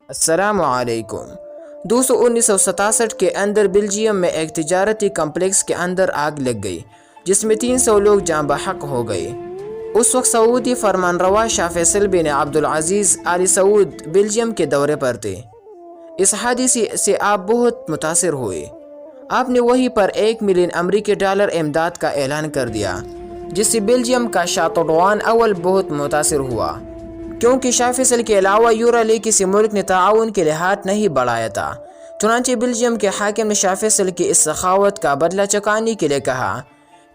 السلام علیکم دوستو، 1967 کے اندر بلجیم میں ایک تجارتی کمپلیکس کے اندر آگ لگ گئی جس میں 300 لوگ جاں بحق ہو گئے۔ اس وقت سعودی فرمانروا شاہ فیصل بن عبدالعزیز آل سعود بلجیم کے دورے پر تھے۔ اس حادثے سے آپ بہت متاثر ہوئے۔ آپ نے وہیں پر $1 ملین امریکی امداد کا اعلان کر دیا، جس سے بلجیم کا شاہ طوطوان اول بہت متاثر ہوا، کیونکہ شاہ فیصل کے علاوہ یورالے کسی ملک نے تعاون کے لیے ہاتھ نہیں بڑھایا تھا۔ چنانچہ بلجیم کے حاکم نے شاہ فیصل کی اس سخاوت کا بدلہ چکانے کے لیے کہا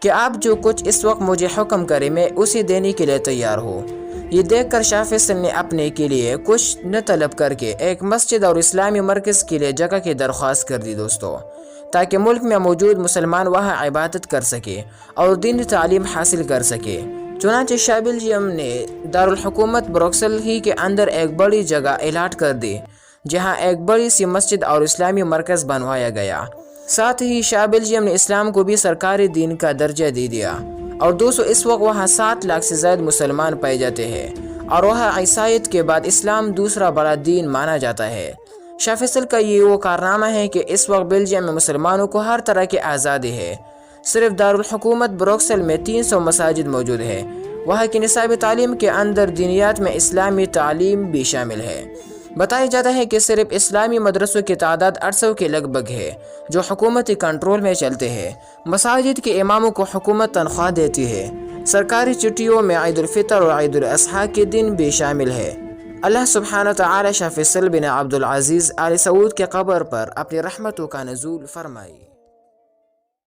کہ آپ جو کچھ اس وقت مجھے حکم کرے میں اسے دینے کے لیے تیار ہوں۔ یہ دیکھ کر شاہ فیصل نے اپنے کے لیے کچھ نہ طلب کر کے ایک مسجد اور اسلامی مرکز کے لیے جگہ کی درخواست کر دی دوستو، تاکہ ملک میں موجود مسلمان وہاں عبادت کر سکے اور دینی تعلیم حاصل کر سکے۔ چنانچہ شاہ بلجیم نے دارالحکومت بروکسل ہی کے اندر ایک بڑی جگہ الاٹ کر دی، جہاں ایک بڑی سی مسجد اور اسلامی مرکز بنوایا گیا۔ ساتھ ہی شاہ بلجیم نے اسلام کو بھی سرکاری دین کا درجہ دے دیا، اور دوستو اس وقت وہاں 7 لاکھ سے زائد مسلمان پائے جاتے ہیں، اور وہاں عیسائیت کے بعد اسلام دوسرا بڑا دین مانا جاتا ہے۔ شاہ فیصل کا یہ وہ کارنامہ ہے کہ اس وقت بلجیم میں مسلمانوں کو ہر طرح کی آزادی ہے۔ صرف دارالحکومت بروکسل میں 300 مساجد موجود ہے۔ وہاں کی نصاب تعلیم کے اندر دینیات میں اسلامی تعلیم بھی شامل ہے۔ بتایا جاتا ہے کہ صرف اسلامی مدرسوں کی تعداد 800 کے لگ بھگ ہے، جو حکومتی کنٹرول میں چلتے ہیں۔ مساجد کے اماموں کو حکومت تنخواہ دیتی ہے۔ سرکاری چھٹیوں میں عید الفطر اور عید الاضحیٰ کے دن بھی شامل ہے۔ اللہ سبحانہ وتعالی شاہ فیصل بن عبدالعزیز آل سعود کے قبر پر اپنی رحمتوں کا نزول فرمائے۔